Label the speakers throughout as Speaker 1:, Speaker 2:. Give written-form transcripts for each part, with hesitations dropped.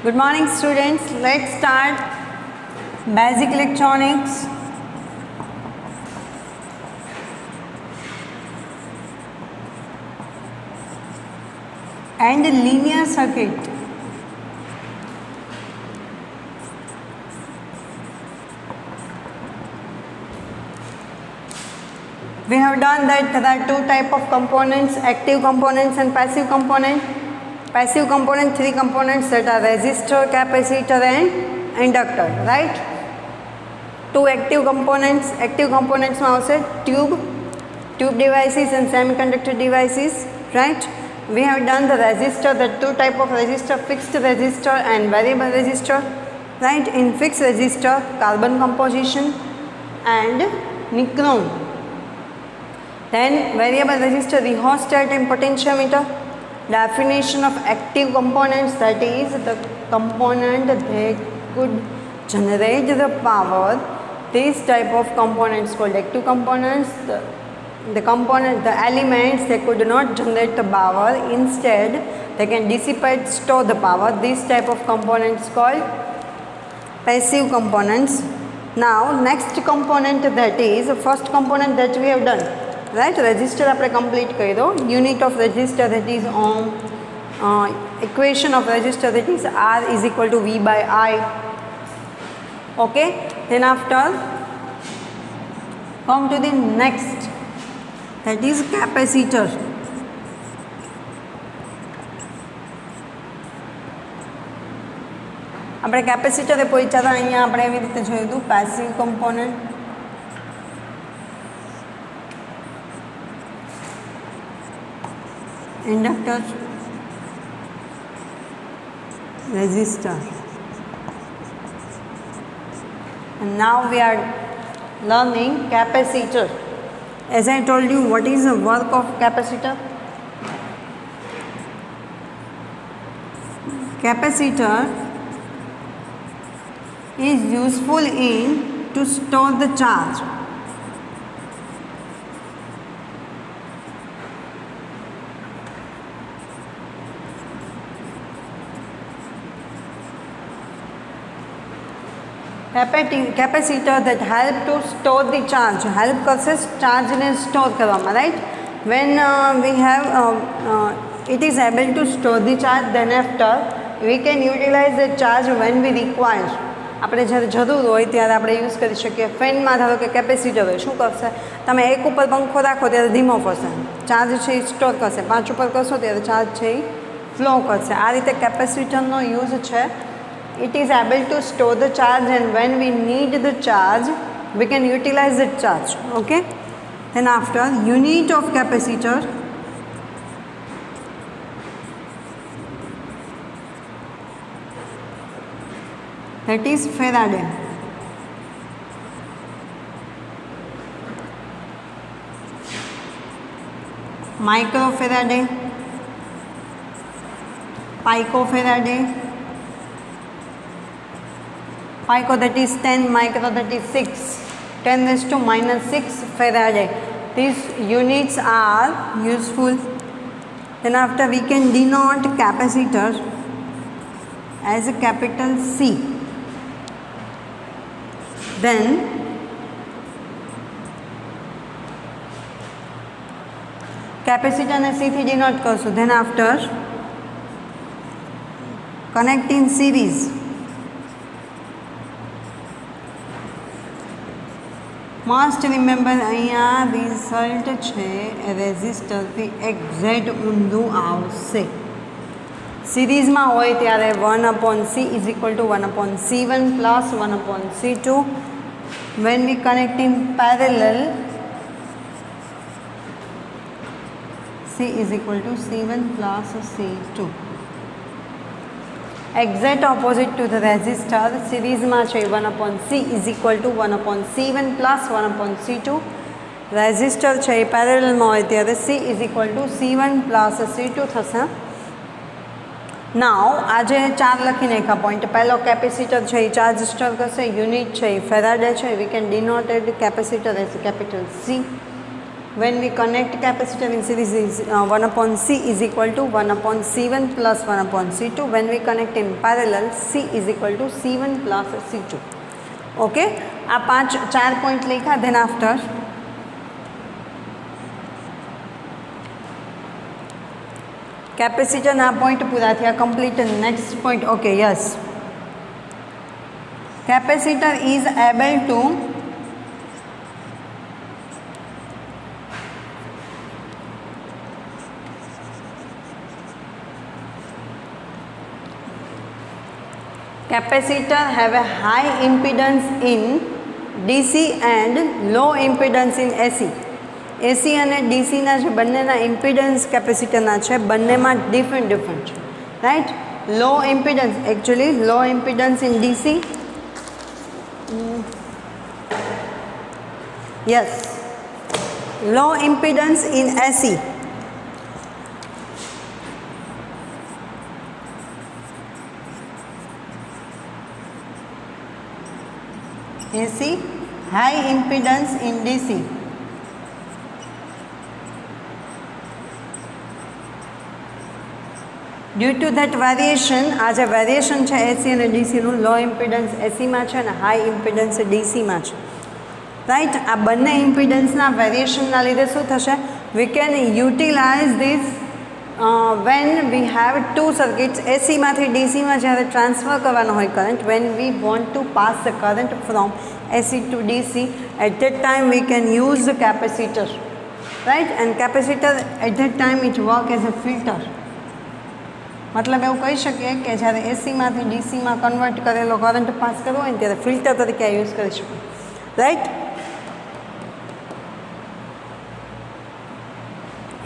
Speaker 1: Good morning, students. Let's start basic electronics. And linear circuit. We have done that there are two types of components, active components and passive component. Passive component, three components that are resistor, capacitor and inductor, right? Two active components में आवशे tube devices and semiconductor devices, right? We have done the resistor, the two type of resistor, fixed resistor and variable resistor, right? In fixed resistor, carbon composition and nichrome. Then variable resistor, rheostat and potentiometer. Definition of active components, that is the component that could generate the power. This type of components called active components. The elements, they could not generate the power, instead they can dissipate, store the power. This type of components called passive components. Now next component, that is first component that we have done, right? Resistor આપણે complete કરી દો. Unit of resistor, that is ohm. Equation of resistor, that is R is equal to V by I. Okay. Then after come to the next, that is capacitor. આપણે capacitor પહોંચ્યા હતા અહીંયા આપણે એવી રીતે જોયું હતું passive component. Inductor, resistor, and now we are learning capacitor. As I told you, what is the work of capacitor? Capacitor is useful to store the charge. Capacitor that help to store the charge, help કરશે charge ને store કરવામાં, right? When we have it is able to store the charge, then after we can utilize the charge when we require. આપણે જ્યારે જરૂર હોય ત્યારે આપણે use કરી શકીએ. ફેનમાં ધારો કે કેપેસિટર હોય, શું કરશે? તમે એક ઉપર પંખો રાખો ત્યારે ધીમો ફરશે, ચાર્જ છે એ સ્ટોર કરશે. 5 ઉપર કરશો ત્યારે ચાર્જ છે એ ફ્લો કરશે. આ રીતે કેપેસિટરનો યુઝ છે. It is able to store the charge, and when we need the charge, we can utilize the charge. Okay. Then after, unit of capacitor, that is Faraday. Microfaraday, picofaraday. Pico, that is 10, micro, that is 6, 10 raised to minus 6 Faraday. These units are useful. Then after, we can denote capacitor as a capital C. Then capacitor ને C થી denote કરશો. Then after, connect in series. Must remember, અહીંયા result છે રેઝિસ્ટરથી exact ઊંધું આવશે. સિરીઝમાં હોય ત્યારે 1/C is equal to 1/C1 plus 1/C2. When we connect in parallel, C is equal to C1 plus C2. Exact opposite to the resistor, series માં છે 1/C is equal to 1/C1 plus 1/C2. resistor છે એ પેરેલલમાં હોય ત્યારે C is equal to C1 plus C2 થશે. નાઉ આજે 4 લખી નાખ્યા પોઈન્ટ. પહેલો કેપેસિટર છે એ ચાર્જ સ્ટોર કરશે. યુનિટ છે એ ફેરાડે છે. વી can denoted capacitor as capital C. when we connect capacitor in series is 1 upon C is equal to 1 upon C1 plus 1 upon C2. When we connect in parallel, C is equal to C1 plus C2. Okay, આ 4 point लिखा. Then after capacitor ના point પૂરા થયા, complete. Next point, okay, yes, capacitor is able to capacitor have a high impedance in DC and low impedance in AC. AC અને DC ના જે બંનેના impedance કેપેસિટરના છે બંનેમાં ડિફરન્ટ છે, right. Low impedance, actually low impedance in DC, yes, low impedance in AC. AC, high impedance in DC. Due to that variation, आज variation છે AC અને DC નું, લો ઇમ્પિડન્સ AC માં છે અને હાઈ ઇમ્પિડન્સ DC માં છે, રાઈટ. આ બંને ઇમ્પિડન્સના વેરિએશનના લીધે શું થશે? We can utilise this when we have two circuits. AC માંથી DC માં જ્યારે ટ્રાન્સફર કરવાનો હોય current, when we want to pass the current from AC to DC, at that time we can use the capacitor, right. And capacitor at that time it work as a filter. मतलब એવું કહી શકીએ કે જ્યારે AC માંથી DC માં convert કરેલો current pass કરવો હોય ને ત્યારે ફિલ્ટર તરીકે આ યુઝ કરી શકાય, રાઈટ.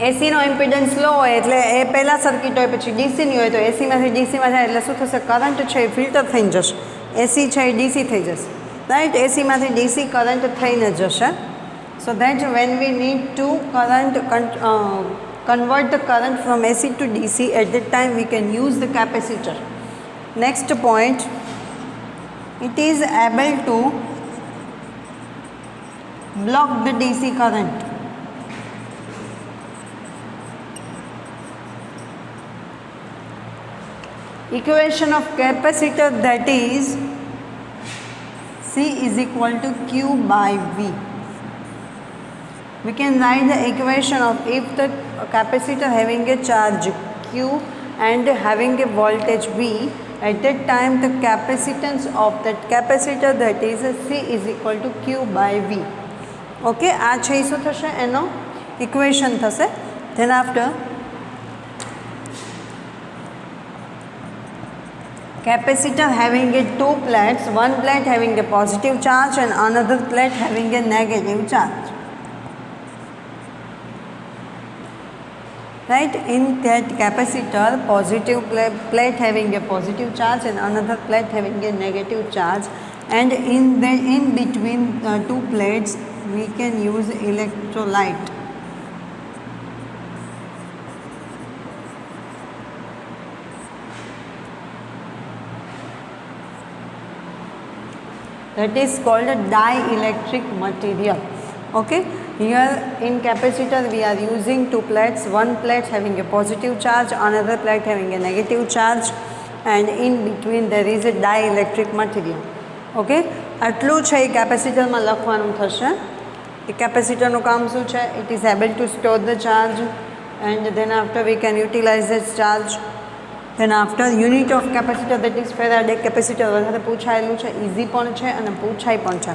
Speaker 1: એસીનો ઇમ્પિડન્સ લો હોય એટલે એ પહેલાં સર્કિટ હોય, પછી ડીસીની હોય તો એસીમાંથી ડીસીમાં જાય એટલે શું થશે? કરંટ છે એ ફિલ્ટર થઈને જશે, એસી છે એ ડીસી થઈ જશે, રાઈટ. એસીમાંથી ડીસી કરંટ થઈને જશે. So that when we need to convert the current from AC to DC, at that time we can use the capacitor. Next point, it is able to block the DC current. Equation of capacitor, that is C is equal to Q by V. We can write the equation of if the capacitor having a charge Q and having a voltage V, at that time the capacitance of that capacitor, that is C is equal to Q by V. Okay, આ છે શું થશે? એનો equation થશે. Then after capacitor having a two plates, one plate having a positive charge and another plate having a negative charge, right. In that capacitor, positive plate having a positive charge and another plate having a negative charge, and in between two plates we can use electrolyte. That is called a dielectric material. Okay, here in capacitor we are using two plates, one plate having a positive charge, another plate having a negative charge, and in between there is a dielectric material. Okay, આટલું છે એ કેપેસિટરમાં લખવાનું થશે. એ કેપેસિટરનું કામ શું છે? It is able to store the charge and then after we can utilize this charge. Then after unit of capacitor, that is Faraday capacitor, વધારે પૂછાયેલું છે, ઇઝી પણ છે અને પૂછાય પણ છે.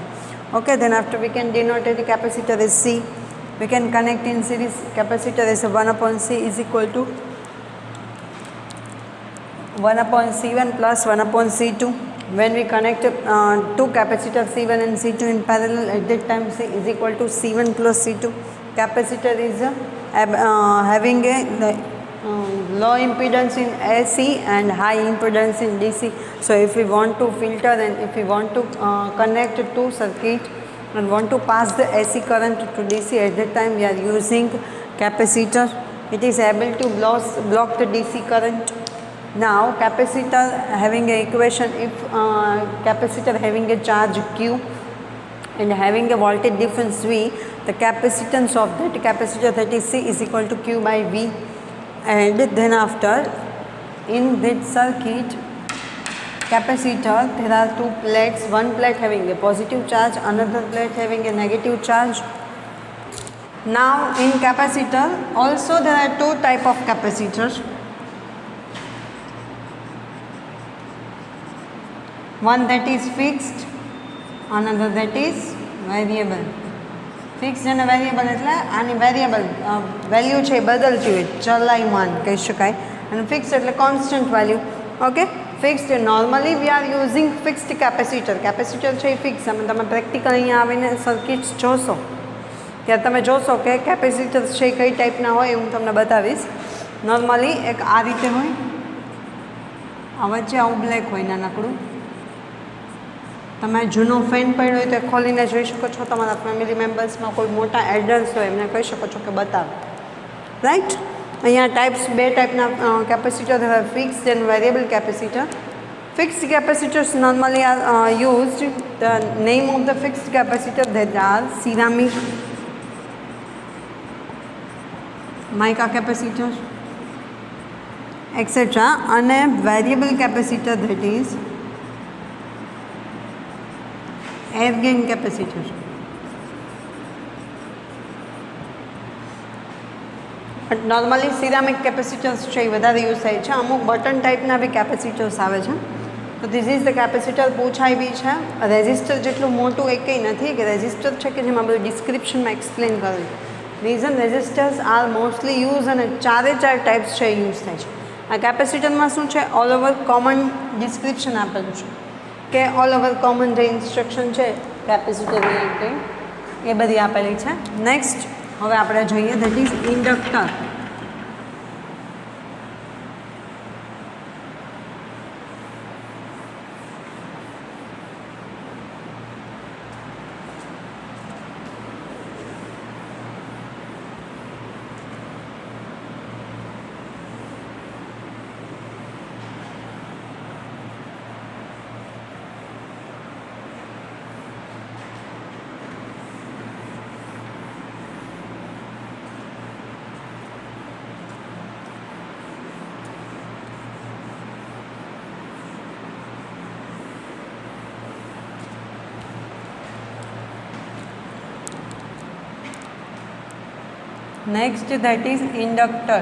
Speaker 1: Okay, then after we can denote the capacitor as C. We can connect in series capacitor as 1 upon C is equal to 1 upon C1 plus 1 upon C2. When we connect two capacitors C1 and C2 in parallel, at that time C is equal to C1 plus C2. Capacitor is having a low impedance in AC and high impedance in DC. So if we want to filter and if we want to connect two circuits and want to pass the AC current to DC, at that time we are using capacitor. It is able to block the DC current. Now capacitor having a equation, if capacitor having a charge Q and having a voltage difference V, the capacitance of that capacitor, that is C, is equal to Q by V. And then after, in that circuit capacitor, there are two plates, one plate having a positive charge, another plate having a negative charge. Now in capacitor also there are two type of capacitors. One that is fixed, another that is variable. Fix અને variable એટલે આની variable value છે એ બદલતી હોય, ચલાયમાન કહી શકાય, અને fix એટલે constant value. Okay, fixed normally we are using fixed capacitor. Capacitor છે એ ફિક્સ. અને તમે પ્રેક્ટિકલ અહીંયા આવીને સર્કિટ્સ જોશો ત્યારે તમે જોશો કે કેપેસિટર છે એ કઈ ટાઈપના હોય એ હું તમને બતાવીશ. નોર્મલી એક આ રીતે હોય, આ વચ્ચે આવું બ્લેક હોય નાનકડું. તમે જૂનો ફેન પડ્યો હોય તો ખોલીને જોઈ શકો છો. તમારા ફેમિલી મેમ્બર્સમાં કોઈ મોટા એલ્ડર્સ હોય એમને કહી શકો છો કે બતાવો. રાઈટ, અહીંયા બે ટાઈપના capacitor, fixed and variable capacitor. Fixed capacitors normally are used. The name of the fixed capacitor, that are ceramic, mica capacitor, etc. અને variable capacitor, that is air gain capacitor. But normally ceramic capacitors છે એ વધારે use થાય છે. અમુક button ટાઈપના બી capacitors આવે છે. તો ધીસ ઇઝ ધ કેપેસિટર. પૂછાય બી છે. રેઝિસ્ટર જેટલું મોટું એ કંઈ નથી કે રેઝિસ્ટર છે કે જેમાં બધું ડિસ્ક્રિપ્શનમાં એક્સપ્લેન કરેલું. Reason resistors are mostly use, અને ચારે ચાર ટાઈપ્સ છે એ યુઝ થાય છે. આ કેપેસિટરમાં શું છે, ઓલ ઓવર કોમન ડિસ્ક્રિપ્શન આપેલું છે કે ઓલ ઓવર કોમન જે ઇન્સ્ટ્રક્શન છે કેપેસિટર રિલેટેડ એ બધી આપેલી છે. નેક્સ્ટ હવે આપણે જોઈએ, that is inductor. Next, that is inductor.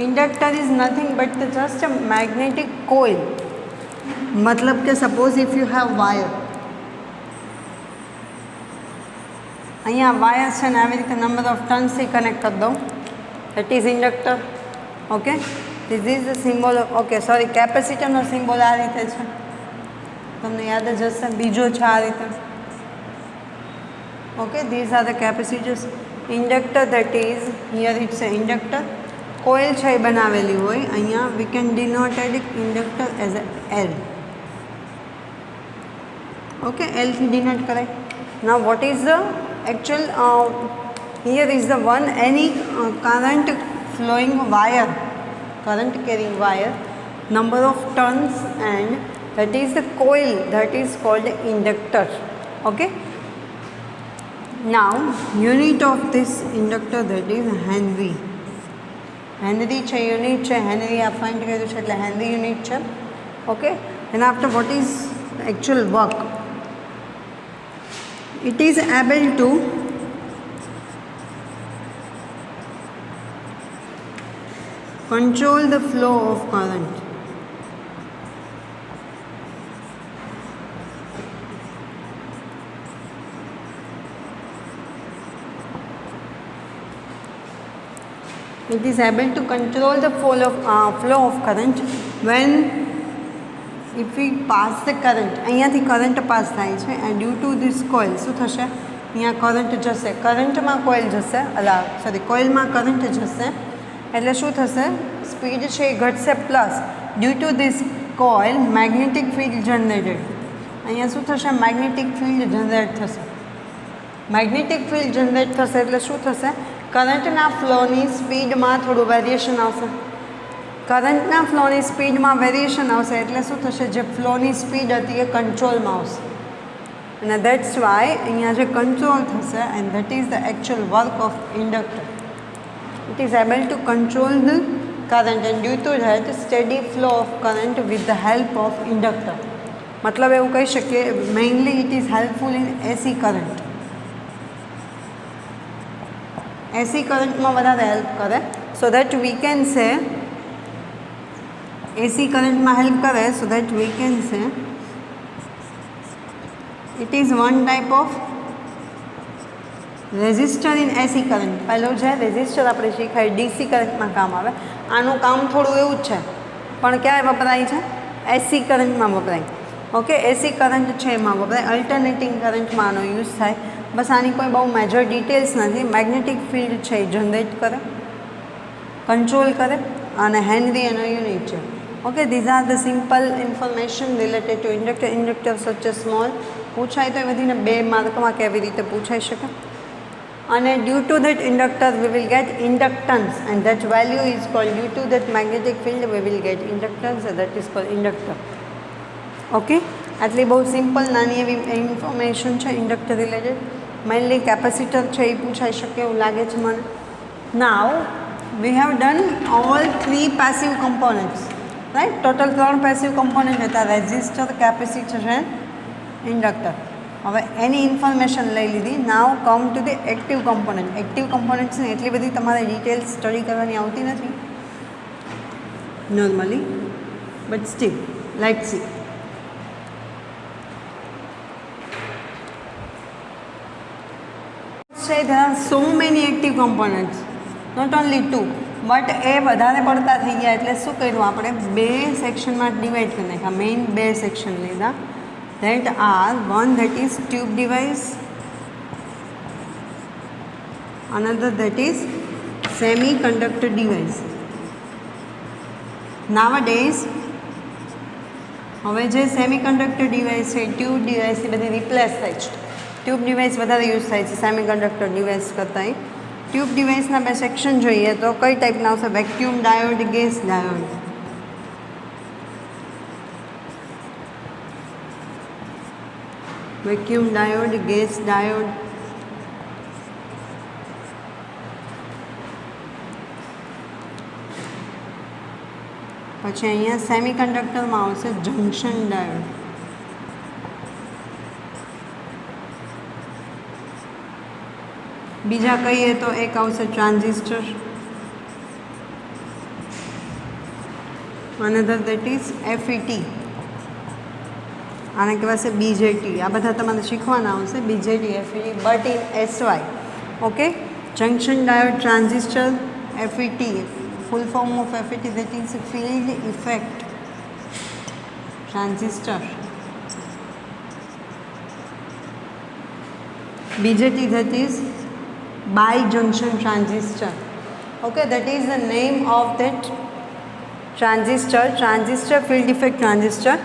Speaker 1: Inductor is nothing but just a magnetic coil. मतलब કે suppose if you have wire, અહીંયા વાયર છે ને આવી રીતે નંબર ઓફ ટર્ન્સથી કનેક્ટ કરી દઉં, that is inductor. Okay, this is the symbol of, okay sorry, કેપેસિટરનો સિમ્બોલ આ રીતે છે, તમને યાદ જ હશે. બીજો છે આ રીતે. Okay, these are the capacitors. Inductor, that is here it's a inductor. Coil છે એ બનાવેલી હોય. અહીંયા we can denoted inductor as a L. Okay, એલથી ડિનોટ કરાય. Now what is the actual here is the one, any current flowing wire, current carrying wire, number of turns, and that is the coil, that is called inductor. Okay, now unit of this inductor, that is Henry. Henry છે unit છે, Henry આ find કર્યું છે એટલે Henry unit છે. Okay, and after what is actual work, it is able to control the flow of current. It is able to control the flow of current when if we pass the current, અહીંયાથી current pass થાય છે, and due to this coil શું થશે, અહીંયા current જશે, કરંટમાં coil જશે, કોઇલમાં કરંટ જશે એટલે શું થશે, સ્પીડ છે એ ઘટશે, plus due to this coil magnetic field generated, અહીંયા શું થશે, મેગ્નેટિક ફિલ્ડ જનરેટ થશે. મેગ્નેટિક ફિલ્ડ જનરેટ થશે એટલે શું થશે, કરંટના ફ્લોની સ્પીડમાં થોડું વેરિએશન આવશે. કરંટના ફ્લોની સ્પીડમાં વેરિએશન આવશે એટલે શું થશે, જે ફ્લોની સ્પીડ હતી એ કંટ્રોલમાં આવશે અને દેટ્સ વાય અહીંયા જે કંટ્રોલ થશે and that is the actual work of inductor. It is able to control the current and due to that steady flow of current with the help of inductor. મતલબ એવું કહી શકીએ mainly it is helpful in AC current. AC કરંટમાં વધારે help કરે. So that we can say એસી કરંટમાં help કરે. So that we can say it is one type of resistor in AC current. પહેલું છે રેઝિસ્ટર આપણે શીખાય ડીસી કરંટમાં કામ આવે. આનું કામ થોડું એવું જ છે પણ ક્યારે વપરાય છે, એસી કરંટમાં વપરાય. ઓકે, એસી કરંટ છે એમાં વપરાય. અલ્ટરનેટિંગ કરંટમાં આનો યુઝ થાય. બસ આની કોઈ બહુ મેજર ડિટેલ્સ નથી. મેગ્નેટિક ફિલ્ડ છે એ જનરેટ કરે, કંટ્રોલ કરે અને હેનરી એનો યુનિટ છે. Okay, these are the simple information related to inductor. Inductor such a small પૂછાય તો એ વધીને 2 માર્કમાં કેવી રીતે પૂછાઈ શકે. અને due to that inductor we will get inductance and that value is called due to that magnetic field we will get inductance and that is called inductor. Okay, આટલી બહુ સિમ્પલ નાની એવી ઇન્ફોર્મેશન છે ઇન્ડક્ટર રિલેટેડ. મેઇનલી કેપેસિટર છે એ પૂછાઈ શકે એવું લાગે છે મને. Now we have done all 3 passive components, right. Total 3 passive component હતા, રેઝિસ્ટર, કેપેસિટર એન્ડ ઇન્ડક્ટર. હવે એની ઇન્ફોર્મેશન લઈ લીધી. Now come to the active component. Active કમ્પોનન્ટ્સને એટલી બધી તમારે ડિટેલ્સ સ્ટડી કરવાની આવતી નથી normally, but still let's see. There are so many active components, not only 2, but એ વધારે પડતા થઈ ગયા એટલે શું કર્યું આપણે, 2 સેક્શનમાં ડિવાઈડ કરી નાખ્યા. મેઇન 2 સેક્શન લીધા. That are one that is tube device, another that is semiconductor device. Nowadays હવે જે સેમી કન્ડક્ટર ડિવાઇસ છે ટ્યુબ ડિવાઇસથી બધી રિપ્લેસ થાય છે. ટ્યુબ ડિવાઇસ વધારે યુઝ થાય છે સેમી કન્ડક્ટર ડિવાઇસ કરતાં. ટ્યુબ ડિવાઇસના 2 સેક્શન જોઈએ તો કઈ ટાઈપના આવશે, vacuum diode, gas diode. Vacuum diode, gas diode. પછી અહીંયા સેમી કન્ડક્ટરમાં આવશે જંક્શન ડાયોડ. બીજા કહીએ તો એક આવશે transistor, another that is FET, આને કહેવાશે BJT. આ બધા તમારે શીખવાના આવશે BJT, FET, but in SY. Okay, junction diode, transistor, FET. Full form of FET that is field effect transistor. BJT that is bi-junction transistor. Okay, that is the name of that transistor. Transistor, field effect transistor.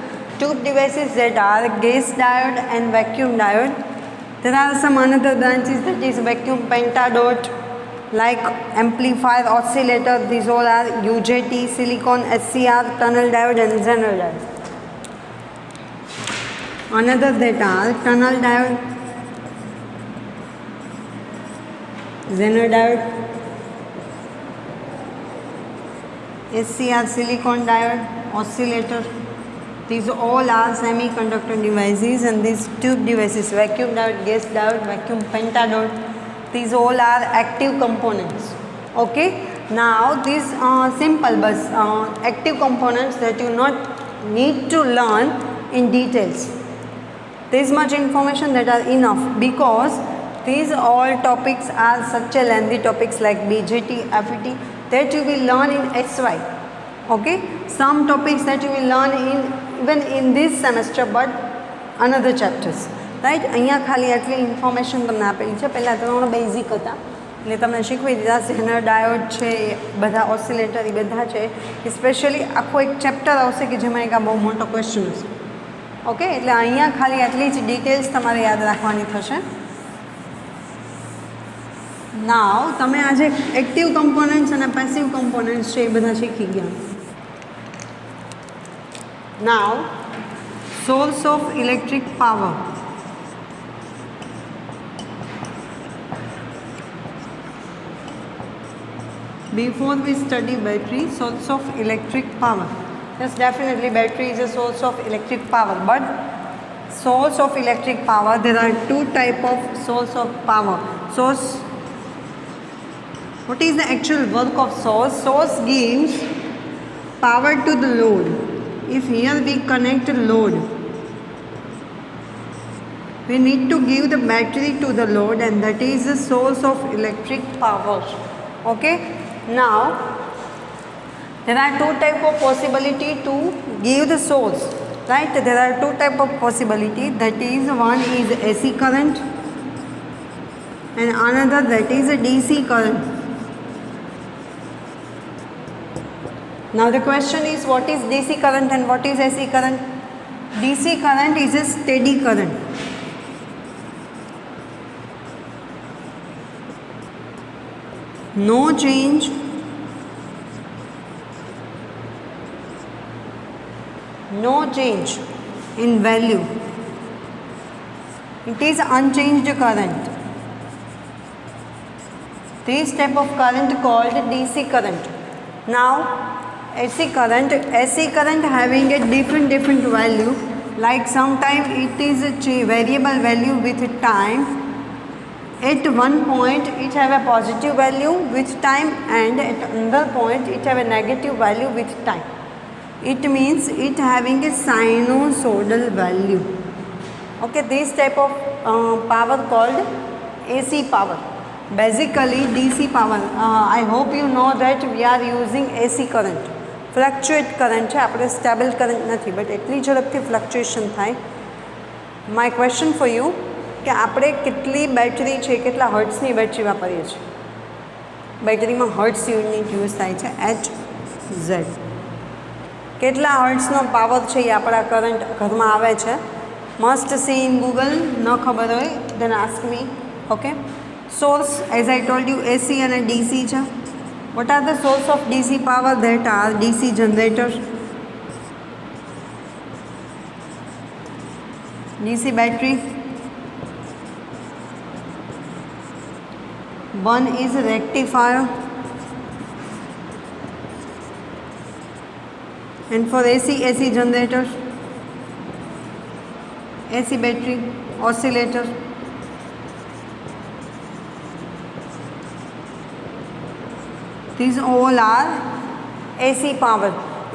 Speaker 1: Tube devices that are gas diode and vacuum diode. There are some another branches that is vacuum pentadot, like amplifier, oscillator. These all are UJT, silicon, SCR, tunnel diode and Zener diode. Another that are tunnel diode, Zener diode, SCR, silicon diode, oscillator. These all are semiconductor devices, and these tube devices, vacuum diode, gas diode, vacuum pentadot, these all are active components. Okay, now these are simple but active components that you not need to learn in details. This much information that are enough, because these all topics are such a lengthy topics like BJT, FET, that you will learn in SY. Okay, some topics that you will learn in even in this semester, but another chapters, right. અહીંયા ખાલી આટલી information તમને આપેલી છે. પહેલાં 3 basic હતા એટલે તમને શીખવી દીધા. ઝેનર ડાયોડ છે, બધા ઓસિલેટર એ બધા છે. સ્પેશિયલી આખો એક ચેપ્ટર આવશે કે જેમાં એક આ બહુ મોટો ક્વેશ્ચન હશે. ઓકે, એટલે અહીંયા ખાલી આટલી જ ડિટેલ્સ તમારે યાદ રાખવાની થશે. નાવ તમે આજે એક્ટિવ કમ્પોનન્ટ્સ અને પેસિવ કમ્પોનન્ટ્સ છે એ બધા શીખી ગયા. Now, source of electric power. Before we study battery, source of electric power. Yes, definitely battery is a source of electric power. But source of electric power, there are two type of source of power. Source, what is the actual work of source? Source gives power to the load. If here we connect a load, we need to give the battery to the load, and that is the source of electric power. Okay. Now, there are two type of possibility to give the source, right? There are two type of possibility. That is, one is AC current and another that is a DC current. Now the question is, what is DC current and what is AC current? DC current is a steady current. No change, no change in value. It is unchanged current. This type of current called DC current. Now, AC current having a different value. Like sometime it is a variable value with time. At one point it have a positive value with time, and at another point it have a negative value with time. It means it having a sinusoidal value. Okay, this type of power called AC power. Basically DC power, I hope you know that we are using AC current. Fluctuate current છે, આપણે stable current નથી, but એટલી ઝડપથી fluctuation થાય. My question for you કે આપણે કેટલી battery છે, કેટલા હર્ટ્સની બેટરી વાપરીએ છીએ? બેટરીમાં હર્ટ્સ યુનિટ યુઝ થાય છે, HZ. કેટલા હર્ટ્સનો પાવર છે એ આપણા કરંટ ઘરમાં આવે છે? Must see in Google. ન ખબર હોય then ask me. Okay. Source as I told you AC અને DC છે. What are the source of DC power? That are DC generators, DC battery. One is rectifier, and for AC generators, AC battery, oscillator. These all are AC power.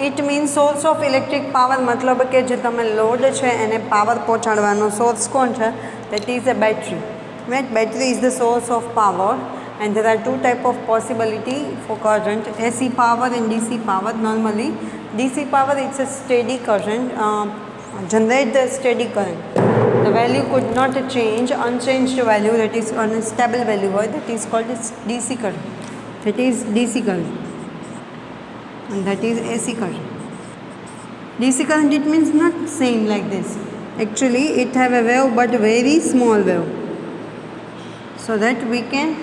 Speaker 1: It means source of electric power मतलब કે જે તમે load છે એને power પહોંચાડવાનો source કોણ છે? That is a battery. Right? Battery is the source of power, and there are two type of possibility for current: AC power and DC power. Normally, DC power it's a steady current, generate the steady current. The value could not change, unchanged value, that is unstable value, that is called DC current. That is DC current, and that is AC current. DC current, it means not same like this. Actually it have a wave, but very small wave, so that we can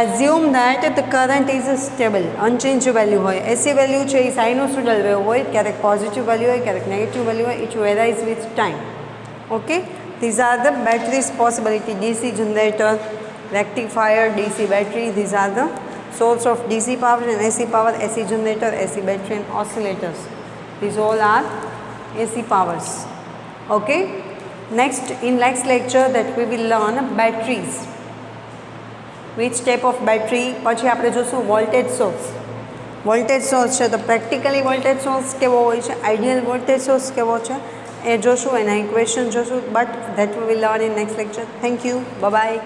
Speaker 1: assume that the current is stable, unchanged value હોય. AC value છે એ sinusoidal wave હોય, ક્યારેક positive value હોય, ક્યારેક negative value હોય. It varies with time. Okay, these are the batteries possibility: DC generator, rectifier, DC battery. These are the source of DC power and AC power: AC generator, AC battery, and oscillators. These all are AC powers. Okay. Next, in next lecture that we will learn batteries. Which type of battery? પછી આપણે જોશું voltage source. Voltage source છે તો practically voltage source કેવો હોય છે, ideal voltage source કેવો છે એ જોશું, એના ઇક્વેશન જોશું. But that we will learn in next lecture. Thank you. Bye bye.